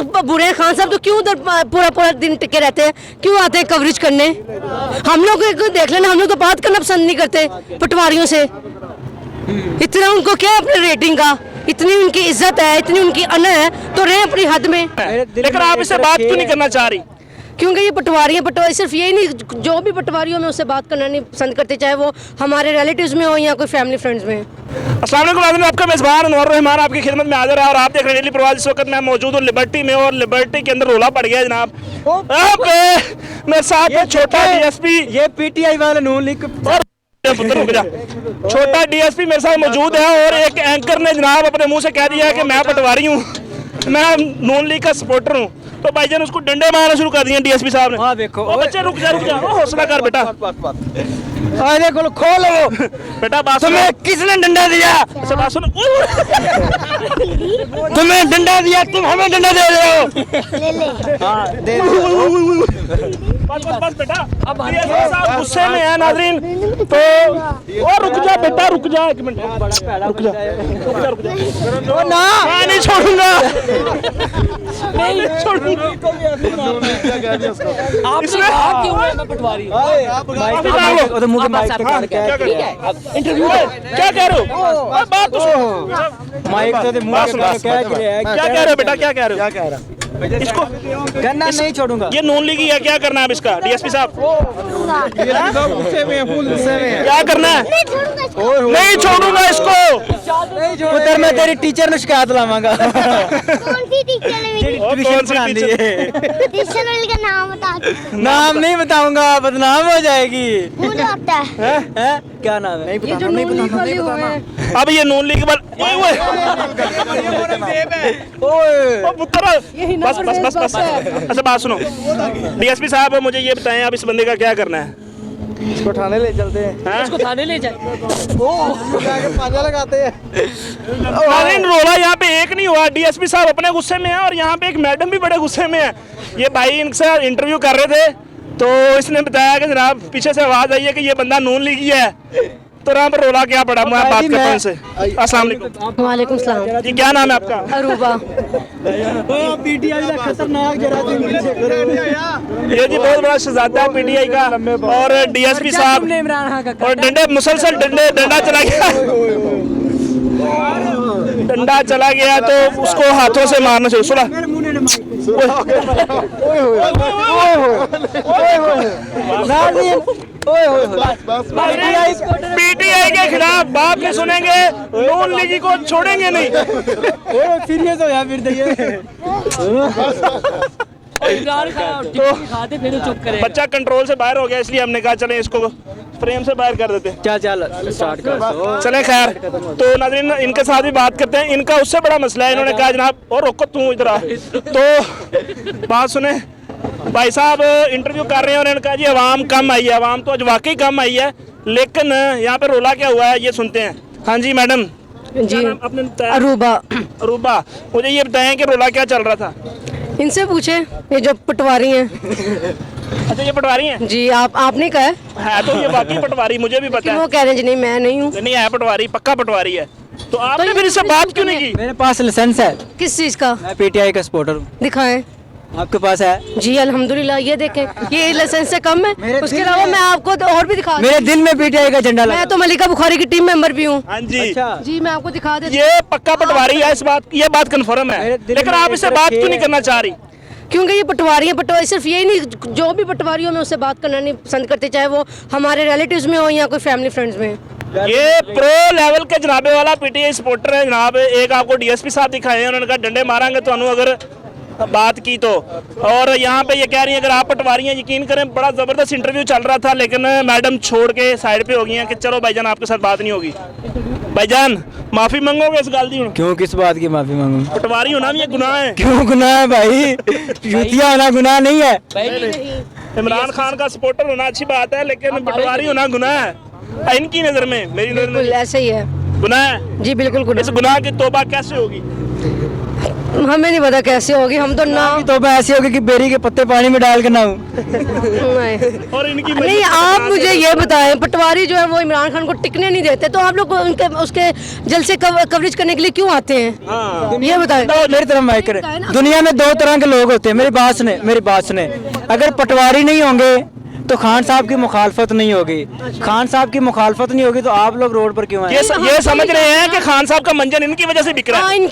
तो बुरे हैं खान साहब, तो क्यों उधर पूरा पूरा दिन टिके रहते हैं, क्यों आते हैं कवरेज करने? हम लोग को देख लेना, हम लोग तो बात करना पसंद नहीं करते पटवारियों से। इतना उनको क्या है अपने रेटिंग का, इतनी उनकी इज्जत है, इतनी उनकी अना है, तो रहे अपनी हद में। लेकिन आप इससे बात क्यों नहीं करना चाह रही? क्योंकि ये पटवारी हैं, पटवारी सिर्फ यही नहीं, जो भी पटवारियों में उससे बात करना नहीं पसंद करते, चाहे वो हमारे रिलेटिव्स में हो या कोई फैमिली फ्रेंड्स में। अस्सलाम वालेकुम नाज़रीन, आपका मेज़बान अनवर रहमान आपकी खिदमत में हाजिर है और आप देख रहे हैं डेली प्रवास। इस वक्त मैं मौजूद हूँ लिबर्टी में और लिबर्टी के अंदर रोला पड़ गया जनाब। मेरे साथ है छोटा डीएसपी, ये पीटीआई वाले नून लीग और पुत्र रुक जा, छोटा डीएसपी मेरे साथ मौजूद है और एक एंकर ने जनाब अपने मुंह से कह दिया है कि मैं पटवारी हूँ, मैं नून लीग का सपोर्टर हूँ। तो भाईजान उसको डंडे मारना शुरू कर दिए डीएसपी साहब ने। हाँ देखो, ओ बच्चे रुक जा, हौसला कर बेटा। देखो खोलो बेटा बात सुनो, तुम्हें किसने डंडा दिया? बात सुनो। तुम्हें डंडा दिया, तुम हमें डंडा दे रहे हो। हाँ दे बस बेटा, अब साहब गुस्से में है नाज़रीन, तो और रुक जा बेटा, रुक जा एक मिनट, रुक जा ना, मैं नहीं छोड़ूंगा, नहीं छोड़ूंगा। आपने कहा क्यों है मैं पटवारी? इंटरव्यू क्या कह रहे हो? बात तो सुनो। माइक तो मुंह क्या कह रहे हो बेटा, क्या कह रहे हो? क्या कह रहा? इसको करना नहीं छोड़ूंगा। ये नून लीग ही है, क्या करना है अब इसका डीएसपी साहब? गुस्से में क्या करना है? नहीं छोड़ूंगा इसको। उधर मैं तेरी टीचर में शिकायत लावांगा। कौन सी टीचर है मेरी? कौन सी टीचर? टीचर वाली का नाम बता दो। नाम नहीं बताऊंगा, बदनाम हो जाएगी। मुझे आता है। हैं? क्या नाम है? नहीं बताना, नहीं बताना। अब ये नून लीग पर बस। अच्छा बात सुनो डीएसपी साहब, मुझे ये बताएं अब इस बंदे का क्या करना है? इसको थाने ले चलते हैं। इसको थाने ले जाए। पांजा लगाते हैं। रोला यहाँ पे एक नहीं हुआ, डीएसपी साहब अपने गुस्से में है और यहाँ पे एक मैडम भी बड़े गुस्से में है। ये भाई इनसे इंटरव्यू कर रहे थे तो इसने बताया कि जनाब पीछे से आवाज आई है कि ये बंदा नून लीग ही है, तो यहाँ पर रोला क्या पड़ा। मैं बात करता हूँ इनसे। अस्सलाम वालेकुम। वालेकुम सलाम। जी क्या नाम है आपका? अरूबा। पीटीआई का खतरनाक जरासीम ये जी बहुत बड़ा शहजादा है पीटीआई का और डीएसपी साहब इमरान खान का और डंडे मुसलसल डंडा चला गया, डंडा चला गया तो उसको हाथों से मारना चाहिए। सुना पीटीआई के खिलाफ बात नहीं सुनेंगे, नून लीग को छोड़ेंगे नहीं। सीरियस हो या फिर देखिए इमरान खान टिकट खाते फिर चुप करे। बच्चा कंट्रोल से बाहर हो गया इसलिए हमने कहा चलें इसको फ्रेम से बाहर कर देते। चल स्टार्ट कर। चले खैर, तो नाज़रीन इनके साथ भी बात करते हैं। इनका उससे बड़ा मसला है, इन्होंने कहा जनाब और रोको तू इधर आ, तो बात सुने भाई साहब इंटरव्यू कर रहे हैं और इन्होंने कहा जी आवाम कम आई है। आवाम तो आज वाकई कम आई है, लेकिन यहाँ पे रोला क्या हुआ है ये सुनते हैं। हाँ जी मैडम जी आपने अरूबा। अरूबा, मुझे ये बताएं कि रोला क्या चल रहा था? इनसे पूछे, ये जो पटवारी हैं। अच्छा ये पटवारी हैं? जी आपने कहा है तो ये वाकई पटवारी, मुझे भी पता है। वो कह रहे हैं जी नहीं मैं नहीं हूँ। नहीं है पटवारी, पक्का पटवारी है। तो आपने फिर इससे बात क्यों नहीं की? मेरे पास लाइसेंस है, किस चीज का? मैं पीटीआई का सपोर्टर हूँ। दिखाएं। आपके पास है? जी अल्हम्दुलिल्लाह, ये देखें, ये लाइसेंस से कम है। उसके अलावा मैं आपको तो और भी दिखा, मेरे दिल में पीटीआई का झंडा लगा। मैं तो मलिका बुखारी की टीम मेंबर भी हूँ। हाँ जी अच्छा। जी मैं आपको दिखा देती ये पक्का पटवारी है, इस बात ये बात कन्फर्म है, लेकिन आप इससे बात क्यों नहीं करना चाह रही? क्योंकि ये पटवारी हैं, पटवारी सिर्फ यही नहीं, जो भी पटवारियों में उससे बात करना नहीं पसंद करते, चाहे वो हमारे रिलेटिव्स में हो या कोई फैमिली फ्रेंड्स में। ये प्रो लेवल के जनाबे वाला पीटीआई सपोर्टर है जनाब। एक आपको डीएसपी साहब दिखाए हैं, उन्होंने कहा डंडे मारांगे तो अगर बात की तो। और यहाँ पे ये कह रही है अगर आप पटवारी हैं, यकीन करें बड़ा ज़बरदस्त इंटरव्यू चल रहा था, लेकिन मैडम छोड़ के साइड पे हो गई हैं कि चलो भाईजान आपके साथ बात नहीं होगी। भाईजान माफ़ी मांगोगे इस गलती में? क्यों, किस बात की माफी मांगू? पटवारी होना भी ये गुनाह है। क्यों गुनाह है भाई? यूतिया होना गुनाह नहीं है। इमरान खान का सपोर्टर होना अच्छी बात है, लेकिन पटवारी होना गुनाह है इनकी नज़र में, मेरी नज़र में बिल्कुल ऐसे ही है। गुनाह है जी बिल्कुल इस गुनाह की तौबा कैसे होगी? हमें नहीं पता कैसे होगी, हम तो ना तो ऐसी होगी कि बेरी के पत्ते पानी में डाल के नहाऊं। नहीं। और इनकी नहीं, आप मुझे ये बताएं, पटवारी जो है वो इमरान खान को टिकने नहीं देते, तो आप लोग उनके उसके जलसे कवरेज करने के लिए क्यों आते हैं? ये बताएं। मेरी तरफ माइक करें। दुनिया में दो तरह के लोग होते हैं, मेरी बात सुने। अगर पटवारी नहीं होंगे तो खान साहब की मुखालफत नहीं होगी, खान साहब की मुखालफत नहीं होगी तो आप लोग रोड पर क्यों आए? ये समझ रहे हैं कि खान साहब का मंजन इनकी वजह से बिक रहा है।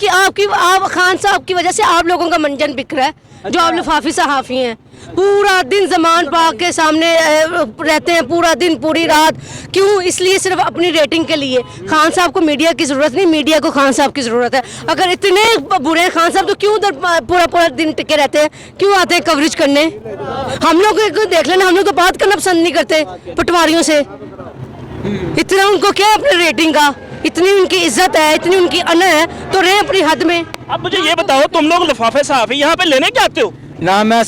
आप खान साहब की वजह से आप लोगों का मंजन बिक रहा है, जो आप लिफाफी सहाफी हैं, पूरा दिन ज़मान पाक के सामने रहते हैं, पूरा दिन पूरी रात। क्यों? इसलिए सिर्फ अपनी रेटिंग के लिए। खान साहब को मीडिया की ज़रूरत नहीं, मीडिया को खान साहब की ज़रूरत है। अगर इतने बुरे हैं खान साहब तो क्यों उधर पूरा दिन टिके रहते हैं, क्यों आते हैं कवरेज करने? हम लोग को देख लेना, हम लोग तो बात करना पसंद नहीं करते पटवारियों से। इतना उनको क्या है अपने रेटिंग का, इतनी उनकी इज्जत है, इतनी उनकी अना है, तो रहे अपनी हद में। अब मुझे ये बताओ, तुम लोग लिफाफे साहब यहाँ पे लेने क्या आते हो? ना मैं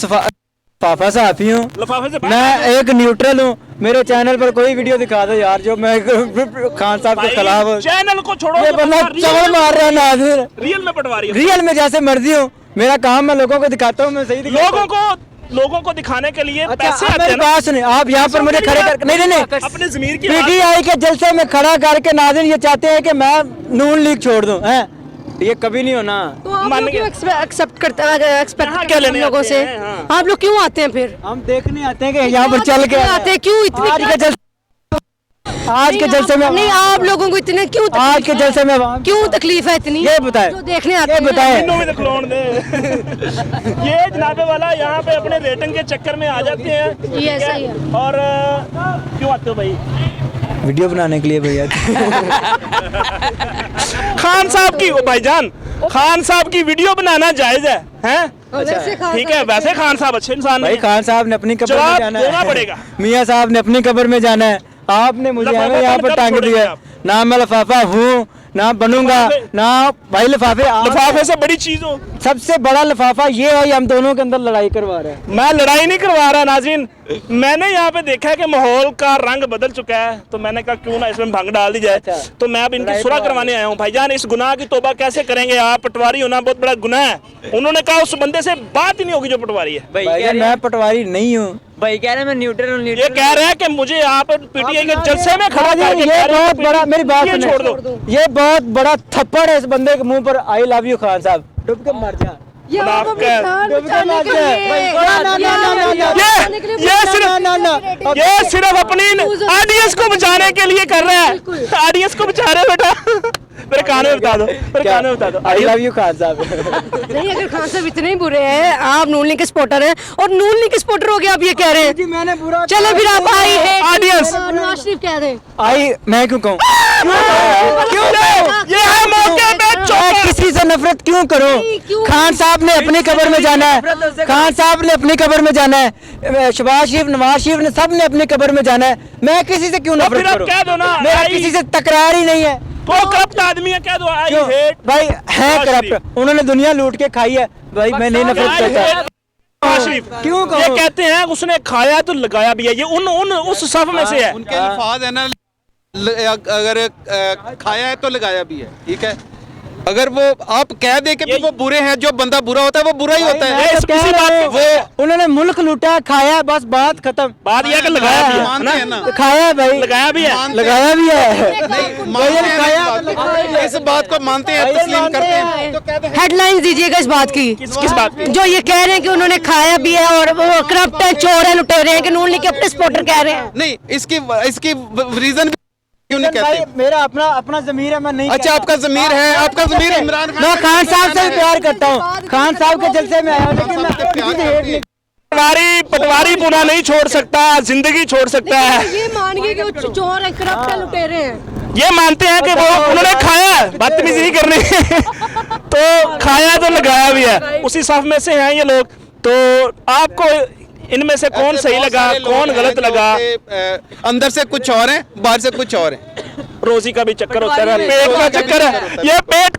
लिफाफा साहब हूँ, लिफाफे से मैं एक न्यूट्रल हूँ। मेरे चैनल पर कोई वीडियो दिखा दो यार जो मैं खान साहब के खिलाफ हो। चैनल को छोड़ो, ये बंदा चवल मार रहा है नाज़िर। रियल में पटवारी रियल में जैसे मर्जी हूँ, मेरा काम मैं लोगों को दिखाता हूँ, मैं सही दिखाता हूँ। लोगों को दिखाने के लिए पैसे अच्छा, आते हैं ना। बात सुने, आप यहाँ पर मुझे खड़े कर नहीं अपने ज़मीर की पीटीआई के जलसे में खड़ा करके नाज़िर ये चाहते हैं कि मैं नून लीग छोड़ दूं, हैं? ये कभी नहीं होना। तो आप मान लोग क्यों गए। एक्सेप्ट करते हैं, एक्सपेक्ट यहाँ करते क्या हैं लेने हम लोगों आते से? हैं, हाँ। आप लोग क्यों आते हैं फिर? हम देखने आते हैं कि यहाँ पर चल के आते हैं, क्यों इतने आज के जलसे में नहीं, आप लोगों को इतने क्यों आज के जलसे में क्यों तकलीफ है इतनी? ये बताएं, जो देखने आते ये हैं। बताएं। इन्हों में तो खिलौन दे। ये जनाबे वाला यहाँ पे अपने रेटिंग के चक्कर में आ जाते हैं। ये ऐसा ही है। और क्यों आते हो भाई? वीडियो बनाने के लिए भैया। खान साहब की, ओ भाईजान, खान साहब की वीडियो बनाना जायज है, हैं? वैसे खान ठीक है, वैसे खान साहब अच्छे इंसान भाई नहीं खान साहब ने अपनी कब्र में जवाब जाना देना है, पड़ेगा। मियाँ साहब ने अपनी कब्र में जाना है। आपने मुझे लिफाफा यहाँ पर कब टांग छोड़ेंगे दिया। आप? ना मैं लिफाफा हूँ, ना बनूंगा, ना भाई लिफाफे लिफाफे से बड़ी चीज हो। सबसे बड़ा लिफाफा ये है, हम दोनों के अंदर लड़ाई करवा रहे हैं। मैं लड़ाई नहीं करवा रहा नाज़रीन, मैंने यहाँ पे देखा है कि माहौल का रंग बदल चुका है, तो मैंने कहा क्यों ना इसमें भंग डाल दी जाए। तो मैं अब इनकी सुलह करवाने आया हूँ। भाईजान, इस गुनाह की तौबा कैसे करेंगे आप? पटवारी होना बहुत बड़ा गुनाह है। उन्होंने कहा उस बंदे से बात ही नहीं होगी जो पटवारी है। भाई मैं पटवारी नहीं हूँ। भाई कह रहे हैं मैं न्यूट्रल हूं, ये कह रहे हैं कि मुझे आप पीटीआई के जलसे में खड़ा करके ये कह रहे हैं बहुत कि बड़ा, मेरी बात ये सुनो, छोड़ दो। ये बहुत बड़ा थप्पड़ है इस बंदे के मुंह पर। आई लव यू खान साहब, डूब के मर जा। ये आप अपनी आपका- जान डूब के बचाने मर के जा। लिए- ना, ना, ना, ना, ना, ना। ये सिर्फ अपनी ऑडियंस को बचाने के लिए कर रहे हैं। ऑडियंस को बचा रहे हो बेटा। मेरे कान में बता दो, मेरे कान में बता दो। आई लव यू खान साहब। नहीं, अगर खान साहब इतने ही बुरे हैं, आप नून लीग के सपोर्टर हैं और नून लीग के सपोर्टर हो गए, आप ये कह रहे हैं। मैंने बुरा चलो फिर आप आई है Audience। नवाज शरीफ कह रहे हैं। आई, मैं क्यों कहूँ? ये है मौके पे मैं चौका। किसी से नफरत क्यों नहीं, करूं? क्यों? खान साहब ने अपनी कब्र में जाना है, खान साहब ने अपनी कब्र में जाना है, शहबाज शरीफ, नवाज शरीफ ने सब ने अपनी कब्र में जाना है। मैं किसी से क्यों तो नफरत फिर आप करूं? कह दो ना, मेरा आई- किसी से तकरार ही नहीं है। तो करप्ट आदमी है, कह दो आई क्यों? हेट भाई है करप्ट, उन्होंने दुनिया लूट के खाई है। भाई मैं नहीं नफरत करता। नवाज शरीफ। क्यों कहूं? ये कहते हैं उसने खाया तो लगाया भी है। ये उन उस सफ में से है। उनके अल्फाज है ना, अगर खाया है तो लगाया भी है, ठीक है। अगर वो आप कह दे कि भी वो बुरे हैं, जो बंदा बुरा होता है वो बुरा ही होता मैं है। तो कह इसी रहा बात हूं, पे वो उन्होंने मुल्क लूटा, खाया है, बस बात खत्म। बात यह है कि लगाया भी है मानते हैं ना, खाया है भाई, लगाया भी है। लगाया भी है। मानते हैं इस बात को, मानते हैं, तस्लीम करते हैं। तो कहते हैं हेडलाइन दीजिएगा इस बात की, किस बात की? जो ये कह रहे हैं कि उन्होंने खाया भी है और वो करप्ट है, चोर है, लुटेरे हैं, कि नून लीग के अपने सपोर्टर कह रहे हैं। नहीं, इसकी रीजन क्यों नहीं भाई कहते? मेरा अपना जमीर है, मैं नहीं अच्छा, आपका जमीर है, आपका जमीर इमरान मैं खान साहब से भी प्यार करता हूँ, खान साहब के जलसे में आया हूँ, लेकिन मैं किसी से हेट नहीं। पटवारी पुना नहीं छोड़ सकता, जिंदगी छोड़ सकता है। ये मानिए कि वो चोर है, करप्ट है, लुटेरे हैं। ये मानते हैं कि वो उन्होंने खाया है, बदतमीजी नहीं करनी। तो खाया तो लगाया भी है, उसी साफ में से हैं ये लोग। तो आपको इनमें से कौन सही लगा, कौन गलत लगा? अंदर से कुछ और है, बाहर से कुछ और है। रोजी का भी चक्कर होता है, पेट का चक्कर है, ये पेट का